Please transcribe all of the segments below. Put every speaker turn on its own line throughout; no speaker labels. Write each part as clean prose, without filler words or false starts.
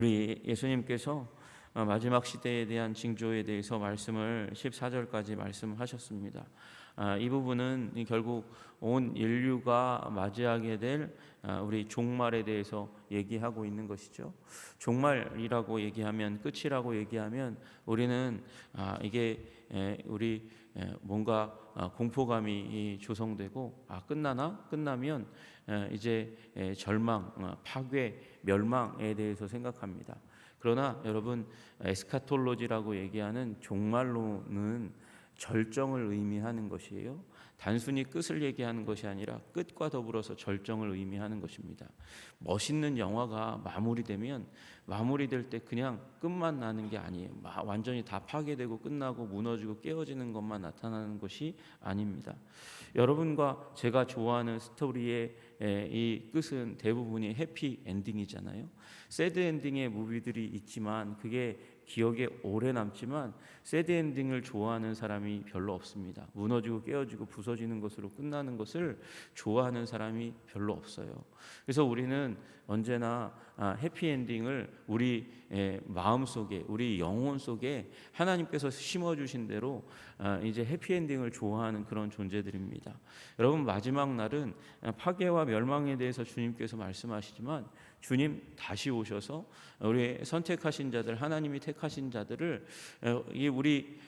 우리 예수님께서 마지막 시대에 대한 징조에 대해서 말씀을 14절까지 말씀하셨습니다. 이 부분은 결국 온 인류가 맞이하게 될 우리 종말에 대해서 얘기하고 있는 것이죠. 종말이라고 얘기하면, 끝이라고 얘기하면 우리는 이게 우리 뭔가 공포감이 조성되고 끝나면 이제 절망, 파괴, 멸망에 대해서 생각합니다. 그러나 여러분, 에스카톨로지라고 얘기하는 종말론은 절정을 의미하는 것이에요. 단순히 끝을 얘기하는 것이 아니라 끝과 더불어서 절정을 의미하는 것입니다. 멋있는 영화가 마무리될 때 그냥 끝만 나는 게 아니에요. 완전히 다 파괴되고 끝나고 무너지고 깨어지는 것만 나타나는 것이 아닙니다. 여러분과 제가 좋아하는 스토리의 이 끝은 대부분이 해피 엔딩이잖아요. 새드 엔딩의 무비들이 있지만 그게 기억에 오래 남지만 새드 엔딩을 좋아하는 사람이 별로 없습니다. 무너지고 깨어지고 부서지는 것으로 끝나는 것을 좋아하는 사람이 별로 없어요. 그래서 우리는 언제나 해피 엔딩을 우리 마음 속에, 우리 영혼 속에 하나님께서 심어주신 대로 이제 해피 엔딩을 좋아하는 그런 존재들입니다. 여러분, 마지막 날은 파괴와 멸망에 대해서 주님께서 말씀하시지만 주님 다시 오셔서 우리 선택하신 자들, 하나님이 택하신 자들을 우리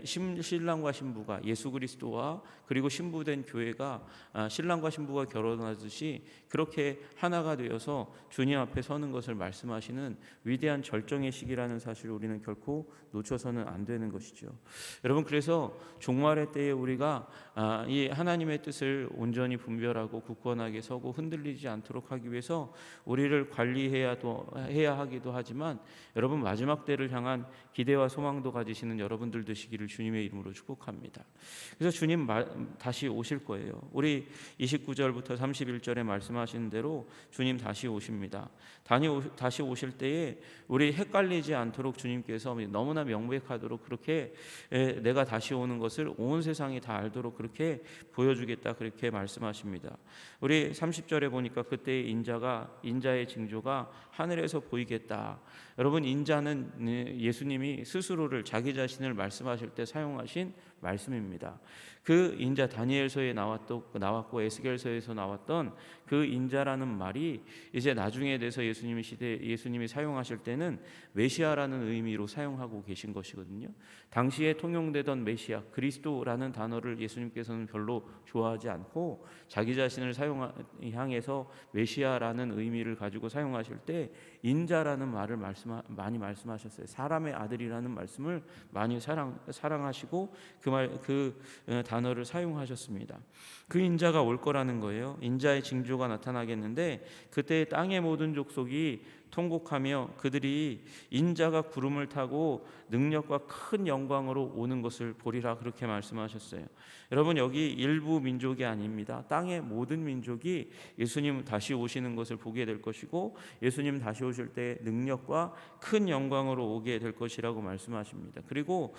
신랑과 신부가, 예수 그리스도와 그리고 신부된 교회가 신랑과 신부가 결혼하듯이 그렇게 하나가 되어서 주님 앞에 서는 것을 말씀하시는 위대한 절정의 시기라는 사실을 우리는 결코 놓쳐서는 안 되는 것이죠. 여러분, 그래서 종말의 때에 우리가 이 하나님의 뜻을 온전히 분별하고 굳건하게 서고 흔들리지 않도록 하기 위해서 우리를 관리해야 하기도 하지만, 여러분, 마지막 때를 향한 기대와 소망도 가지시는 여러분들 되시기를 주님의 이름으로 축복합니다. 그래서 주님 다시 오실 거예요. 우리 29절부터 31절에 말씀하신 대로 주님 다시 오십니다. 다시 오실 때에 우리 헷갈리지 않도록 주님께서 너무나 명백하도록 그렇게 내가 다시 오는 것을 온 세상이 다 알도록 그렇게 보여주겠다, 그렇게 말씀하십니다. 우리 30절에 보니까 그때의 인자의 징조가 하늘에서 보이겠다. 여러분, 인자는 예수님이 스스로를, 자기 자신을 말씀하실 때 사용하신 말씀입니다. 그 인자, 다니엘서에 나왔고 에스겔서에서 나왔던 그 인자라는 말이 이제 나중에 돼서 예수님이 사용하실 때는 메시아라는 의미로 사용하고 계신 것이거든요. 당시에 통용되던 메시아, 그리스도라는 단어를 예수님께서는 별로 좋아하지 않고 자기 자신을 향해서 메시아라는 의미를 가지고 사용하실 때 인자라는 말을 많이 말씀하셨어요. 사람의 아들이라는 말씀을 많이 사랑하시고 그 단어를 사용하셨습니다. 그 인자가 올 거라는 거예요. 인자의 징조가 나타나겠는데 그때 땅의 모든 족속이 통곡하며 그들이 인자가 구름을 타고 능력과 큰 영광으로 오는 것을 보리라, 그렇게 말씀하셨어요. 여러분, 여기 일부 민족이 아닙니다. 땅의 모든 민족이 예수님 다시 오시는 것을 보게 될 것이고, 예수님 다시 오실 때 능력과 큰 영광으로 오게 될 것이라고 말씀하십니다. 그리고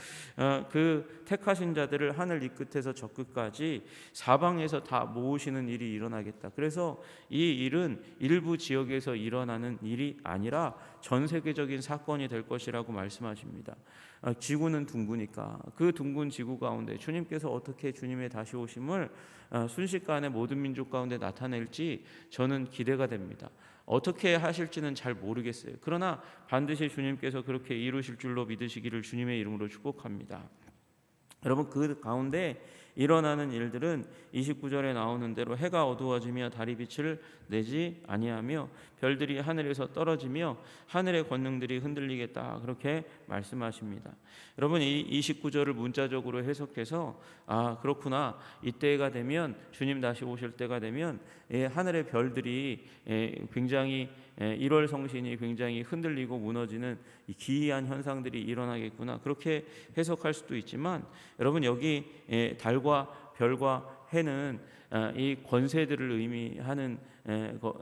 그 택하신 자들을 하늘 이 끝에서 저 끝까지 사방에서 다 모으시는 일이 일어나겠다. 그래서 이 일은 일부 지역에서 일어나는 일이 아니라 전 세계적인 사건이 될 것이라고 말씀하십니다. 지구는 둥그니까 그 둥근 지구 가운데 주님께서 어떻게 주님의 다시 오심을 순식간에 모든 민족 가운데 나타낼지 저는 기대가 됩니다. 어떻게 하실지는 잘 모르겠어요. 그러나 반드시 주님께서 그렇게 이루실 줄로 믿으시기를 주님의 이름으로 축복합니다. 여러분, 그 가운데 일어나는 일들은 29절에 나오는 대로 해가 어두워지며 달이 빛을 내지 아니하며 별들이 하늘에서 떨어지며 하늘의 권능들이 흔들리겠다, 그렇게 말씀하십니다. 여러분, 이 29절을 문자적으로 해석해서 그렇구나, 이때가 되면, 주님 다시 오실 때가 되면 하늘의 별들이 굉장히 1월 성신이 굉장히 흔들리고 무너지는 기이한 현상들이 일어나겠구나, 그렇게 해석할 수도 있지만, 여러분, 여기 달과 별과 해는 이 권세들을 의미하는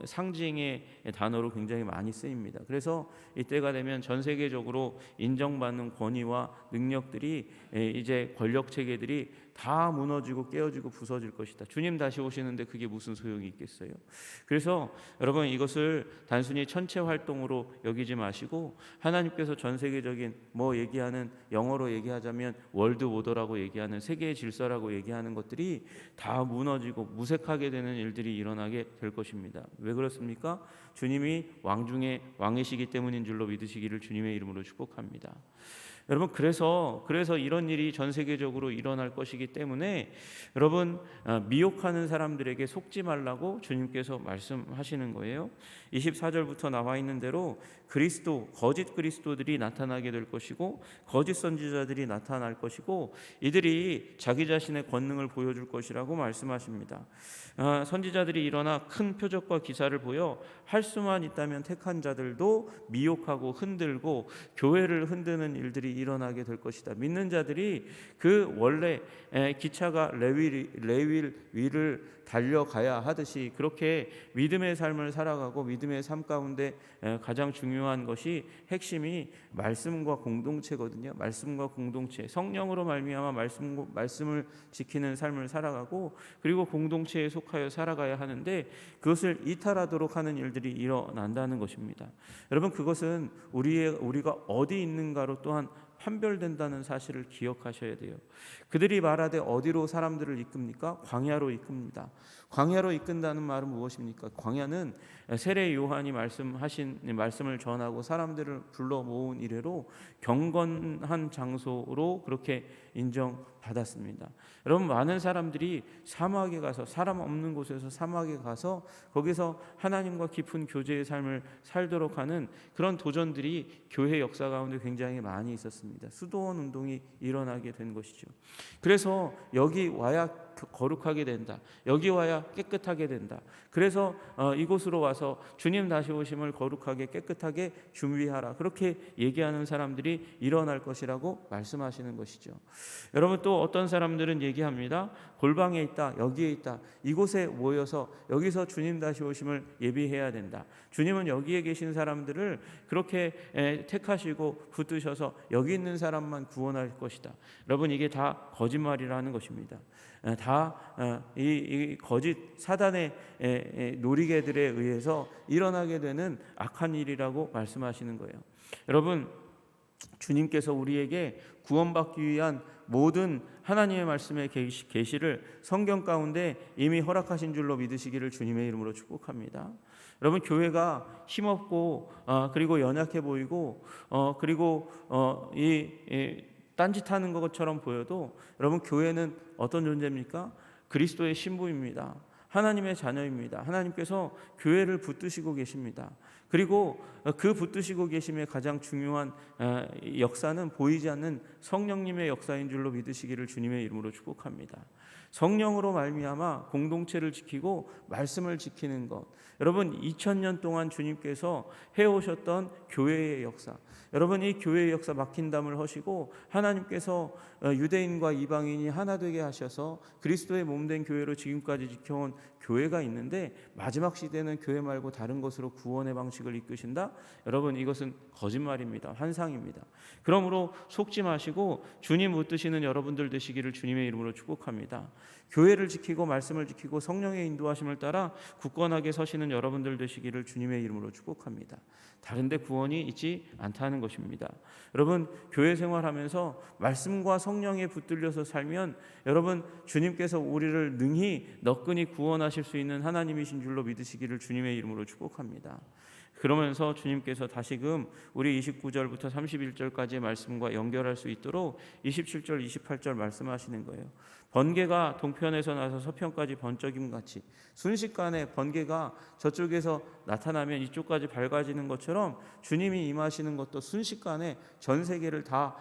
상징의 단어로 굉장히 많이 쓰입니다. 그래서 이때가 되면 전 세계적으로 인정받는 권위와 능력들이, 이제 권력 체계들이 다 무너지고 깨어지고 부서질 것이다. 주님 다시 오시는데 그게 무슨 소용이 있겠어요? 그래서 여러분, 이것을 단순히 천체 활동으로 여기지 마시고 하나님께서 전 세계적인 얘기하는, 영어로 얘기하자면 월드 오더라고 얘기하는, 세계의 질서라고 얘기하는 것들이 다 무너지고 무색하게 되는 일들이 일어나게 될 것입니다. 왜 그렇습니까? 주님이 왕 중에 왕이시기 때문인 줄로 믿으시기를 주님의 이름으로 축복합니다. 여러분, 그래서 이런 일이 전 세계적으로 일어날 것이기 때문에 여러분, 미혹하는 사람들에게 속지 말라고 주님께서 말씀하시는 거예요. 24절부터 나와 있는 대로 거짓 그리스도들이 나타나게 될 것이고 거짓 선지자들이 나타날 것이고 이들이 자기 자신의 권능을 보여줄 것이라고 말씀하십니다. 선지자들이 일어나 큰 표적과 기사를 보여 할 수만 있다면 택한 자들도 미혹하고 흔들고 교회를 흔드는 일들이 일어나게 될 것이다. 믿는 자들이 그 원래 기차가 레윌 위를 달려가야 하듯이 그렇게 믿음의 삶을 살아가고 믿음의 삶 가운데 가장 중요한 것이, 핵심이 말씀과 공동체거든요. 말씀과 공동체, 성령으로 말미암아 말씀을 지키는 삶을 살아가고 그리고 공동체에 속하여 살아가야 하는데 그것을 이탈하도록 하는 일들이 일어난다는 것입니다. 여러분, 그것은 우리가 어디 있는가로 또한 판별된다는 사실을 기억하셔야 돼요. 그들이 말하되 어디로 사람들을 이끕니까? 광야로 이끕니다. 광야로 이끈다는 말은 무엇입니까? 광야는 세례 요한이 말씀을 전하고 사람들을 불러 모은 이래로 경건한 장소로 그렇게 인정받았습니다. 여러분, 많은 사람들이 사막에 가서, 사람 없는 곳에서 사막에 가서 거기서 하나님과 깊은 교제의 삶을 살도록 하는 그런 도전들이 교회 역사 가운데 굉장히 많이 있었습니다. 수도원 운동이 일어나게 된 것이죠. 그래서 여기 와야 거룩하게 된다. 여기 와야 깨끗하게 된다. 그래서 이곳으로 와서 주님 다시 오심을 거룩하게 깨끗하게 준비하라. 그렇게 얘기하는 사람들이 일어날 것이라고 말씀하시는 것이죠. 여러분, 또 어떤 사람들은 얘기합니다. 골방에 있다. 여기에 있다. 이곳에 모여서 여기서 주님 다시 오심을 예비해야 된다. 주님은 여기에 계신 사람들을 그렇게 택하시고 붙드셔서 여기 있는 사람만 구원할 것이다. 여러분, 이게 다 거짓말이라는 것입니다. 다 이 거짓 사단의 놀이개들에 의해서 일어나게 되는 악한 일이라고 말씀하시는 거예요. 여러분, 주님께서 우리에게 구원받기 위한 모든 하나님의 말씀의 계시를 성경 가운데 이미 허락하신 줄로 믿으시기를 주님의 이름으로 축복합니다. 여러분, 교회가 힘없고 그리고 연약해 보이고 그리고 딴짓하는 것처럼 보여도 여러분, 교회는 어떤 존재입니까? 그리스도의 신부입니다. 하나님의 자녀입니다. 하나님께서 교회를 붙드시고 계십니다. 그리고 그 붙드시고 계심의 가장 중요한 역사는 보이지 않는 성령님의 역사인 줄로 믿으시기를 주님의 이름으로 축복합니다. 성령으로 말미암아 공동체를 지키고 말씀을 지키는 것, 여러분 2000년 동안 주님께서 해오셨던 교회의 역사, 여러분 이 교회의 역사 막힌담을 하시고 하나님께서 유대인과 이방인이 하나 되게 하셔서 그리스도의 몸된 교회로 지금까지 지켜온 교회가 있는데 마지막 시대는 교회 말고 다른 것으로 구원의 방식을 이끄신다? 여러분, 이것은 거짓말입니다. 환상입니다. 그러므로 속지 마시고 주님 붙드시는 여러분들 되시기를 주님의 이름으로 축복합니다. 교회를 지키고 말씀을 지키고 성령의 인도하심을 따라 굳건하게 서시는 여러분들 되시기를 주님의 이름으로 축복합니다. 다른 데 구원이 있지 않다는 것입니다. 여러분, 교회 생활하면서 말씀과 성령에 붙들려서 살면 여러분, 주님께서 우리를 능히 너끈히 구원하실 수 있는 하나님이신 줄로 믿으시기를 주님의 이름으로 축복합니다. 그러면서 주님께서 다시금 우리 29절부터 31절까지의 말씀과 연결할 수 있도록 27절, 28절 말씀하시는 거예요. 번개가 동편에서 나서 서편까지 번쩍임같이, 순식간에 번개가 저쪽에서 나타나면 이쪽까지 밝아지는 것처럼 주님이 임하시는 것도 순식간에 전 세계를 다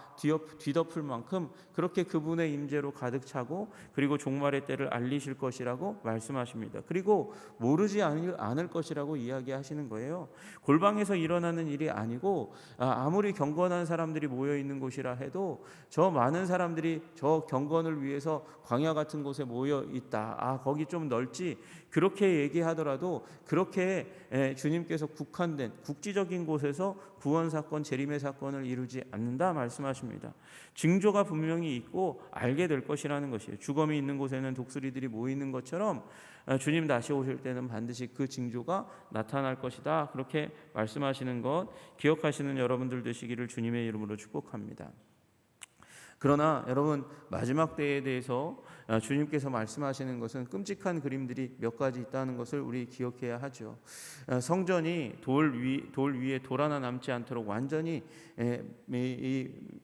뒤덮을 만큼 그렇게 그분의 임재로 가득 차고 그리고 종말의 때를 알리실 것이라고 말씀하십니다. 그리고 모르지 않을 것이라고 이야기하시는 거예요. 골방에서 일어나는 일이 아니고 아무리 경건한 사람들이 모여 있는 곳이라 해도 저 많은 사람들이 저 경건을 위해서 광야 같은 곳에 모여 있다. 거기 좀 넓지. 그렇게 얘기하더라도 그렇게 주님께서 국한된 국지적인 곳에서 구원 사건, 재림의 사건을 이루지 않는다 말씀하십니다. 징조가 분명히 있고 알게 될 것이라는 것이에요. 주검이 있는 곳에는 독수리들이 모이는 것처럼 주님 다시 오실 때는 반드시 그 징조가 나타날 것이다. 그렇게 말씀하시는 것 기억하시는 여러분들 되시기를 주님의 이름으로 축복합니다. 그러나 여러분, 마지막 때에 대해서 주님께서 말씀하시는 것은 끔찍한 그림들이 몇 가지 있다는 것을 우리 기억해야 하죠. 성전이 돌 위에 돌 하나 남지 않도록 완전히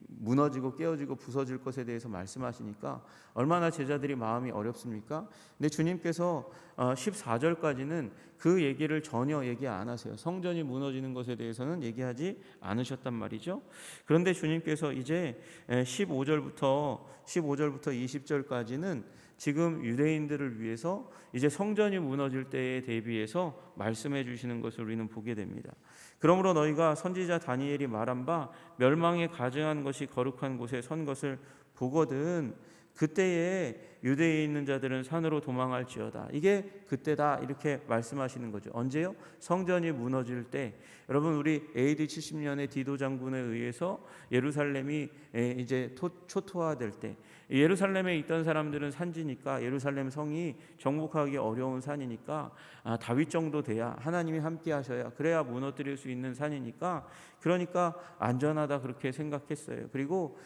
무너지고 깨어지고 부서질 것에 대해서 말씀하시니까 얼마나 제자들이 마음이 어렵습니까? 근데 주님께서 14절까지는 그 얘기를 전혀 얘기 안 하세요. 성전이 무너지는 것에 대해서는 얘기하지 않으셨단 말이죠. 그런데 주님께서 이제 15절부터 20절까지는 지금 유대인들을 위해서 이제 성전이 무너질 때에 대비해서 말씀해 주시는 것을 우리는 보게 됩니다. 그러므로 너희가 선지자 다니엘이 말한 바 멸망에 가증한 것이 거룩한 곳에 선 것을 보거든 그때에 유대에 있는 자들은 산으로 도망할지어다. 이게 그때다 이렇게 말씀하시는 거죠. 언제요? 성전이 무너질 때. 여러분, 우리 AD 70년에 디도 장군에 의해서 예루살렘이 이제 초토화될 때, 예루살렘에 있던 사람들은 산지니까 예루살렘 성이 정복하기 어려운 산이니까 다윗 정도 돼야 하나님이 함께 하셔야 그래야 무너뜨릴 수 있는 산이니까 그러니까 안전하다 그렇게 생각했어요. 그리고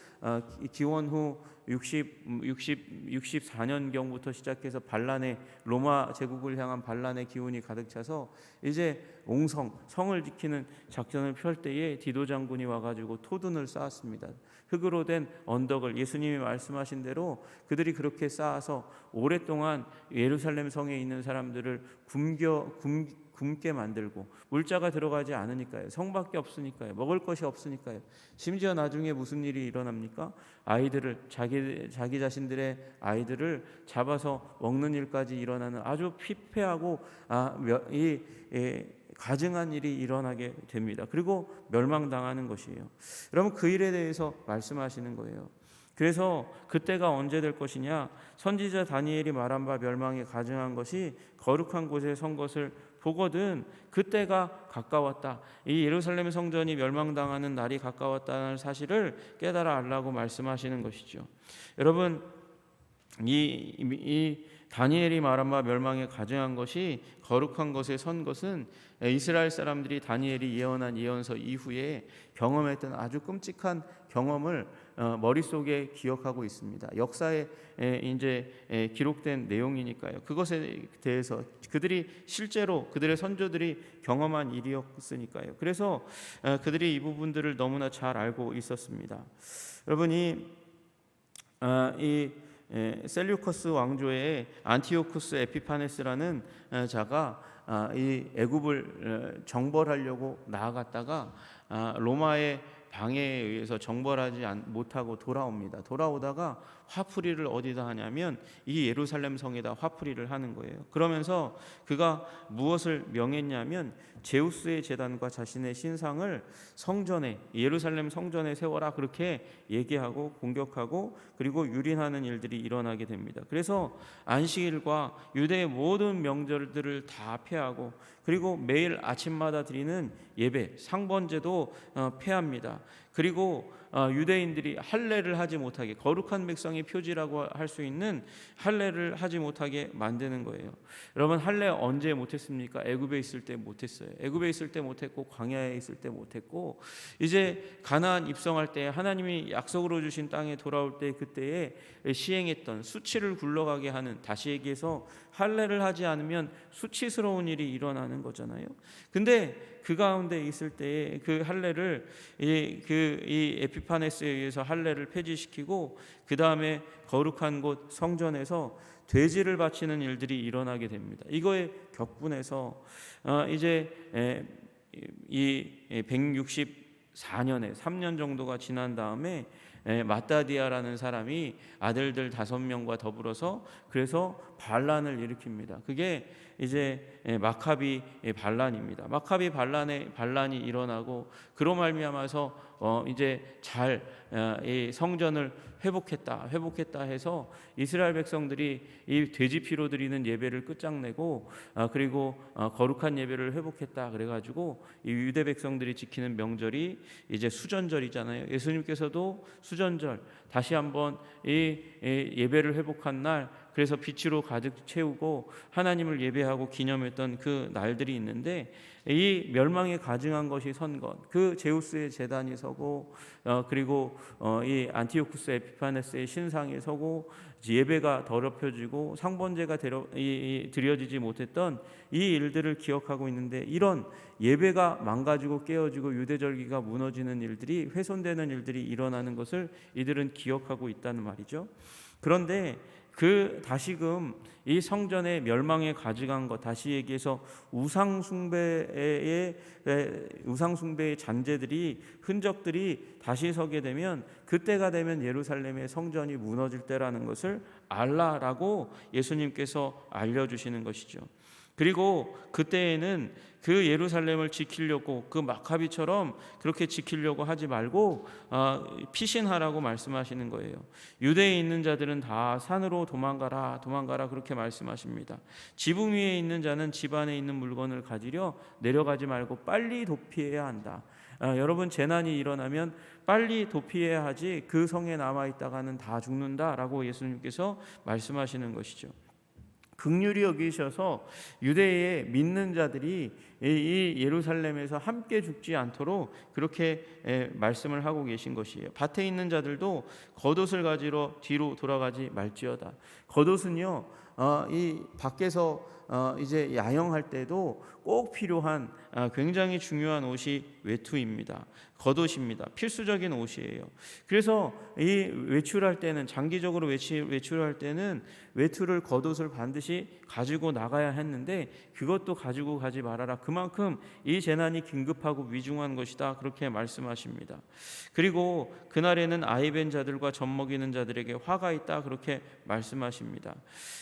기원 후 64년경부터 시작해서 반란의 로마 제국을 향한 반란의 기운이 가득 차서 이제 성을 지키는 작전을 펼 때에 디도 장군이 와가지고 토둔을 쌓았습니다. 흙으로 된 언덕을 예수님이 말씀하신 대로 그들이 그렇게 쌓아서 오랫동안 예루살렘 성에 있는 사람들을 굶게 만들고 물자가 들어가지 않으니까요. 성밖에 없으니까요. 먹을 것이 없으니까요. 심지어 나중에 무슨 일이 일어납니까? 아이들을 자기 자신들의 아이들을 잡아서 먹는 일까지 일어나는 아주 피폐하고 가증한 일이 일어나게 됩니다. 그리고 멸망당하는 것이에요. 여러분, 그 일에 대해서 말씀하시는 거예요. 그래서 그때가 언제 될 것이냐? 선지자 다니엘이 말한 바 멸망에 가증한 것이 거룩한 곳에 선 것을 보거든 그때가 가까웠다. 이 예루살렘 성전이 멸망당하는 날이 가까웠다는 사실을 깨달아 알라고 말씀하시는 것이죠. 여러분, 이 다니엘이 말한 바 멸망에 가증한 것이 거룩한 것에 선 것은 이스라엘 사람들이 다니엘이 예언한 예언서 이후에 경험했던 아주 끔찍한 경험을 머릿속에 기억하고 있습니다. 역사에 이제 기록된 내용이니까요. 그것에 대해서 그들이 실제로 그들의 선조들이 경험한 일이었으니까요. 그래서 그들이 이 부분들을 너무나 잘 알고 있었습니다. 여러분이 이 셀류커스 왕조의 안티오쿠스 에피파네스라는 자가 이 애굽을 정벌하려고 나아갔다가 로마의 방해에 의해서 정벌하지 못하고 돌아옵니다. 돌아오다가 화풀이를 어디다 하냐면 이 예루살렘 성에다 화풀이를 하는 거예요. 그러면서 그가 무엇을 명했냐면 제우스의 제단과 자신의 신상을 성전에 예루살렘 성전에 세워라 그렇게 얘기하고 공격하고 그리고 유린하는 일들이 일어나게 됩니다. 그래서 안식일과 유대의 모든 명절들을 다 폐하고 그리고 매일 아침마다 드리는 예배 상번제도 폐합니다. 그리고 유대인들이 할례를 하지 못하게 거룩한 백성의 표지라고 할 수 있는 할례를 하지 못하게 만드는 거예요. 여러분, 할례 언제 못했습니까? 애굽에 있을 때 못했어요. 애굽에 있을 때 못했고 광야에 있을 때 못했고 이제 가나안 입성할 때 하나님이 약속으로 주신 땅에 돌아올 때 그때에 시행했던 수치를 굴러가게 하는 다시 얘기해서 할례를 하지 않으면 수치스러운 일이 일어나는 거잖아요. 근데 그 가운데 있을 때 그 할례를 이 에피파네스에 의해서 할례를 폐지시키고 그 다음에 거룩한 곳 성전에서 돼지를 바치는 일들이 일어나게 됩니다. 이거에 격분해서 이제 이 164년에 3년 정도가 지난 다음에 마따디아라는 사람이 아들들 5명과 더불어서 그래서 반란을 일으킵니다. 그게 이제 마카비 반란입니다. 마카비 반란이 일어나고 그로 말미암아서 이제 잘 이 성전을 회복했다 해서 이스라엘 백성들이 이 돼지 피로 드리는 예배를 끝장내고 그리고 거룩한 예배를 회복했다 그래가지고 이 유대 백성들이 지키는 명절이 이제 수전절이잖아요. 예수님께서도 수전절 다시 한번 이 예배를 회복한 날, 그래서 빛으로 가득 채우고 하나님을 예배하고 기념했던 그 날들이 있는데, 이 멸망에 가증한 것이 선 것, 그 제우스의 제단이 서고 그리고 이 안티오쿠스 에피파네스의 신상이 서고 예배가 더럽혀지고 상번제가 드려지지 못했던 이 일들을 기억하고 있는데, 이런 예배가 망가지고 깨어지고 유대절기가 무너지는 일들이, 훼손되는 일들이 일어나는 것을 이들은 기억하고 있다는 말이죠. 그런데 그 다시금 이 성전의 멸망에 가져간 것, 다시 얘기해서 우상숭배의 잔재들이, 흔적들이 다시 서게 되면, 그때가 되면 예루살렘의 성전이 무너질 때라는 것을 알라라고 예수님께서 알려주시는 것이죠. 그리고 그때에는 그 예루살렘을 지키려고, 그 마카비처럼 그렇게 지키려고 하지 말고 피신하라고 말씀하시는 거예요. 유대에 있는 자들은 다 산으로 도망가라 그렇게 말씀하십니다. 지붕 위에 있는 자는 집 안에 있는 물건을 가지려 내려가지 말고 빨리 도피해야 한다. 여러분, 재난이 일어나면 빨리 도피해야 하지 그 성에 남아있다가는 다 죽는다라고 예수님께서 말씀하시는 것이죠. 긍휼히 여기셔서 유대의 믿는 자들이 이 예루살렘에서 함께 죽지 않도록 그렇게 말씀을 하고 계신 것이에요. 밭에 있는 자들도 겉옷을 가지러 뒤로 돌아가지 말지어다. 겉옷은요, 이 밖에서 이제 야영할 때도 꼭 필요한 굉장히 중요한 옷이 외투입니다. 겉옷입니다. 필수적인 옷이에요. 그래서 이 외출할 때는, 장기적으로 외출할 때는 외투를, 겉옷을 반드시 가지고 나가야 했는데, 그것도 가지고 가지 말아라. 그만큼 이 재난이 긴급하고 위중한 것이다. 그렇게 말씀하십니다. 그리고 그날에는 아이벤 자들과 젖먹이는 자들에게 화가 있다. 그렇게 말씀하십니다.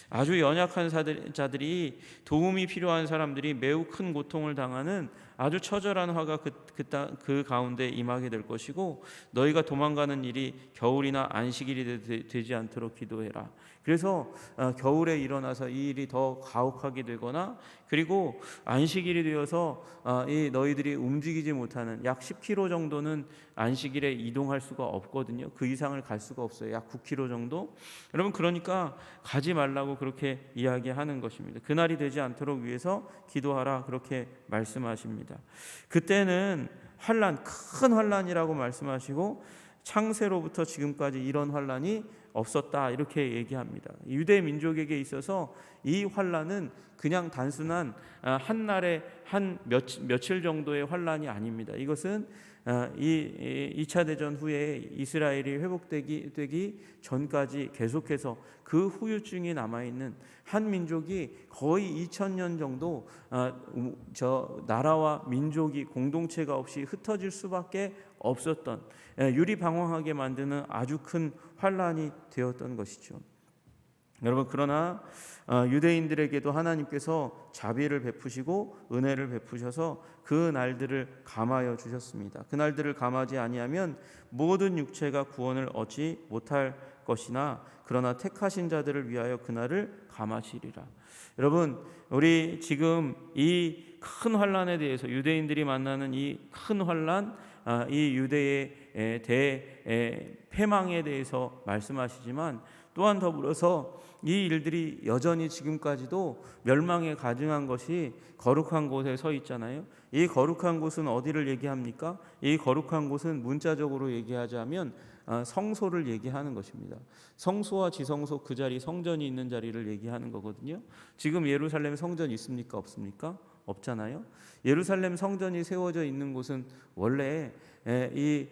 아주 연약한 자들이, 도움이 필요한 사람들이 매우 큰 고통을 당하는 아주 처절한 화가 그 가운데 임하게 될 것이고, 너희가 도망가는 일이 겨울이나 안식일이 되지 않도록 기도해라. 그래서 겨울에 일어나서 이 일이 더 가혹하게 되거나, 그리고 안식일이 되어서 이 너희들이 움직이지 못하는, 약 10km 정도는 안식일에 이동할 수가 없거든요. 그 이상을 갈 수가 없어요. 약 9km 정도. 여러분, 그러니까 가지 말라고 그렇게 이야기하는 것입니다. 그날이 되지 않도록 위해서 기도하라 그렇게 말씀하십니다. 그때는 환란, 큰 환란이라고 말씀하시고, 창세로부터 지금까지 이런 환란이 없었다 이렇게 얘기합니다. 유대 민족에게 있어서 이 환란은 그냥 단순한 한 날의 며칠 정도의 환란이 아닙니다. 이것은 이 2차 대전 후에 이스라엘이 회복되기 전까지 계속해서 그 후유증이 남아있는, 한 민족이 거의 2000년 정도 저 나라와 민족이 공동체가 없이 흩어질 수밖에 없었던, 유리방황하게 만드는 아주 큰 환란이 되었던 것이죠. 여러분, 그러나 유대인들에게도 하나님께서 자비를 베푸시고 은혜를 베푸셔서 그 날들을 감하여 주셨습니다. 그 날들을 감하지 아니하면 모든 육체가 구원을 얻지 못할 것이나, 그러나 택하신 자들을 위하여 그날을 감하시리라. 여러분, 우리 지금 이 큰 환란에 대해서, 유대인들이 만나는 이 큰 환란, 이 유대의 패망에 대해서 말씀하시지만, 또한 더불어서 이 일들이 여전히 지금까지도 멸망에 가증한 것이 거룩한 곳에 서 있잖아요. 이 거룩한 곳은 어디를 얘기합니까? 이 거룩한 곳은 문자적으로 얘기하자면 성소를 얘기하는 것입니다. 성소와 지성소, 그 자리, 성전이 있는 자리를 얘기하는 거거든요. 지금 예루살렘 성전 있습니까? 없습니까? 없잖아요. 예루살렘 성전이 세워져 있는 곳은 원래 이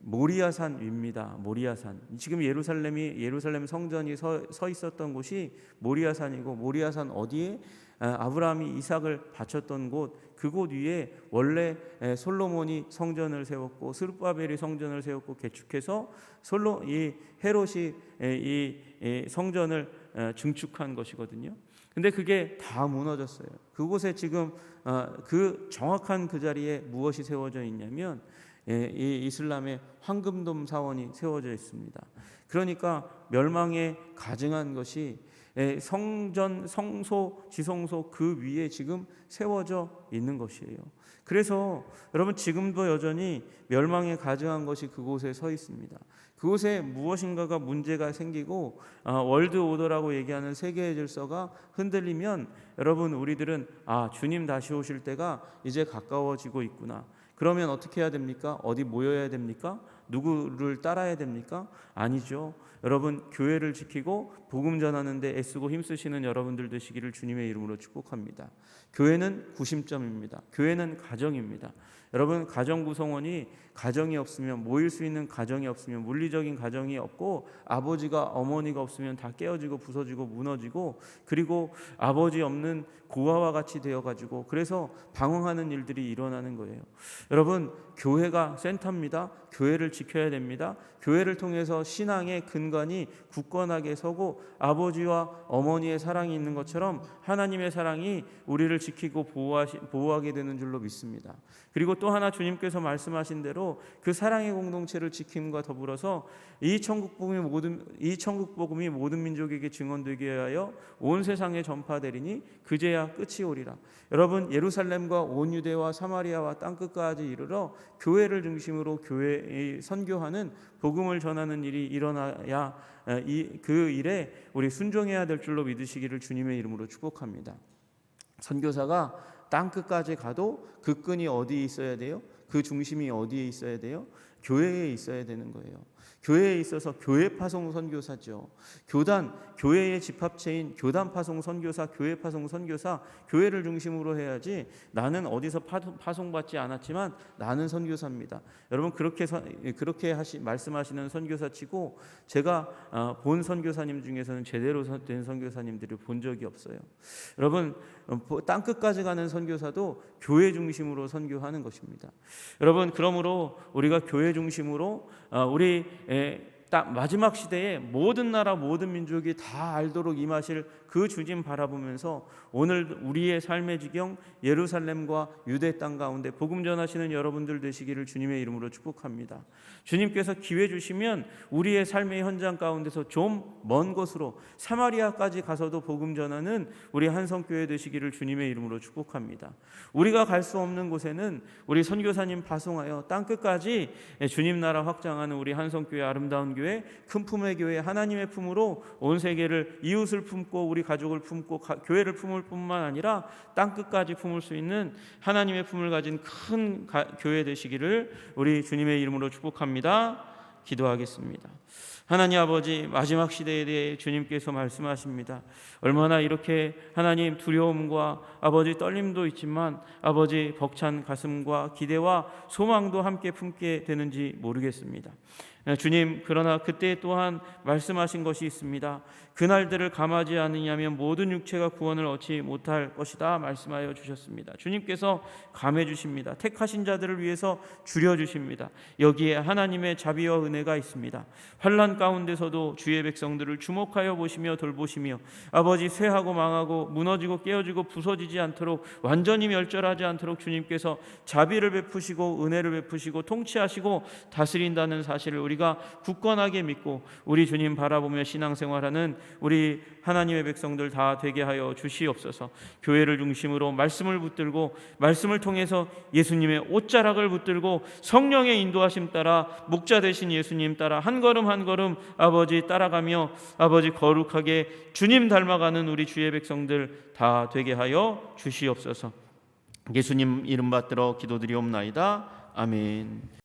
모리아산 위입니다. 모리아산. 지금 예루살렘 성전이 서 있었던 곳이 모리아산이고, 모리아산 어디에 아브라함이 이삭을 바쳤던 곳, 그곳 위에 원래 솔로몬이 성전을 세웠고 스룹바벨이 성전을 세웠고 개축해서 이 헤롯이 이 성전을 증축한 것이거든요. 근데 그게 다 무너졌어요. 그곳에 지금 그 정확한 그 자리에 무엇이 세워져 있냐면 이 이슬람의 황금돔 사원이 세워져 있습니다. 그러니까 멸망에 가증한 것이 성전, 성소, 지성소 그 위에 지금 세워져 있는 것이에요. 그래서 여러분 지금도 여전히 멸망에 가증한 것이 그곳에 서 있습니다. 그곳에 무엇인가가 문제가 생기고 월드 오더라고 얘기하는 세계의 질서가 흔들리면 여러분 우리들은 주님 다시 오실 때가 이제 가까워지고 있구나. 그러면 어떻게 해야 됩니까? 어디 모여야 됩니까? 누구를 따라야 됩니까? 아니죠. 여러분 교회를 지키고 복음 전하는데 애쓰고 힘쓰시는 여러분들 되시기를 주님의 이름으로 축복합니다. 교회는 구심점입니다. 교회는 가정입니다. 여러분 가정 구성원이 가정이 없으면, 모일 수 있는 가정이 없으면, 물리적인 가정이 없고 아버지가 어머니가 없으면 다 깨어지고 부서지고 무너지고, 그리고 아버지 없는 고아와 같이 되어가지고 그래서 방황하는 일들이 일어나는 거예요. 여러분 교회가 센터입니다. 교회를 지켜야 됩니다. 교회를 통해서 신앙의 근간이 굳건하게 서고 아버지와 어머니의 사랑이 있는 것처럼 하나님의 사랑이 우리를 지키고 보호하게 되는 줄로 믿습니다. 그리고 또 하나 주님께서 말씀하신 대로 그 사랑의 공동체를 지킴과 더불어서 이 천국 복음이 모든 민족에게 증언되게 하여 온 세상에 전파되리니 그제야 끝이 오리라. 여러분 여루살렘과 온 유대와 사마리아와 땅끝까지 이르러 교회를 중심으로 교회의 선교하는 복음을 전하는 일이 일어나야 그 일에 우리 순종해야 될 줄로 믿으시기를 주님의 이름으로 축복합니다. 선교사가 땅끝까지 가도 그 끈이 어디에 있어야 돼요? 그 중심이 어디에 있어야 돼요? 교회에 있어야 되는 거예요. 교회에 있어서 교회 파송 선교사죠. 교회의 집합체인 교단 파송 선교사, 교회 파송 선교사, 교회를 중심으로 해야지 나는 어디서 파송받지 않았지만 나는 선교사입니다. 여러분 그렇게 말씀하시는 선교사치고 제가 본 선교사님 중에서는 제대로 된 선교사님들을 본 적이 없어요. 여러분 땅끝까지 가는 선교사도 교회 중심으로 선교하는 것입니다. 여러분 그러므로 우리가 교회 중심으로 우리 마지막 시대에 모든 나라 모든 민족이 다 알도록 임하실 그 주님 바라보면서 오늘 우리의 삶의 지경 예루살렘과 유대 땅 가운데 복음 전하시는 여러분들 되시기를 주님의 이름으로 축복합니다. 주님께서 기회 주시면 우리의 삶의 현장 가운데서 좀 먼 곳으로 사마리아까지 가서도 복음 전하는 우리 한성교회 되시기를 주님의 이름으로 축복합니다. 우리가 갈 수 없는 곳에는 우리 선교사님 파송하여 땅끝까지 주님 나라 확장하는 우리 한성교회 아름다운 교회, 큰 품의 교회, 하나님의 품으로 온 세계를 이웃을 품고 우리 가족을 품고 교회를 품을 뿐만 아니라 땅끝까지 품을 수 있는 하나님의 품을 가진 큰 교회 되시기를 우리 주님의 이름으로 축복합니다. 기도하겠습니다. 하나님 아버지, 마지막 시대에 대해 주님께서 말씀하십니다. 얼마나 이렇게 하나님 두려움과 아버지 떨림도 있지만 아버지 벅찬 가슴과 기대와 소망도 함께 품게 되는지 모르겠습니다. 주님, 그러나 그때 또한 말씀하신 것이 있습니다. 그날들을 감하지 않으냐면 모든 육체가 구원을 얻지 못할 것이다 말씀하여 주셨습니다. 주님께서 감해 주십니다. 택하신 자들을 위해서 줄여 주십니다. 여기에 하나님의 자비와 은혜가 있습니다. 환난 가운데서도 주의 백성들을 주목하여 보시며 돌보시며 아버지 쇠하고 망하고 무너지고 깨어지고 부서지지 않도록 완전히 멸절하지 않도록 주님께서 자비를 베푸시고 은혜를 베푸시고 통치하시고 다스린다는 사실을 우리가 굳건하게 믿고 우리 주님 바라보며 신앙생활하는 우리 하나님의 백성들 다 되게 하여 주시옵소서. 교회를 중심으로 말씀을 붙들고 말씀을 통해서 예수님의 옷자락을 붙들고 성령의 인도하심 따라 목자 되신 예수님 따라 한 걸음 한 걸음 아버지 따라가며 아버지 거룩하게 주님 닮아가는 우리 주의 백성들 다 되게 하여 주시옵소서. 예수님 이름 받들어 기도드리옵나이다. 아멘.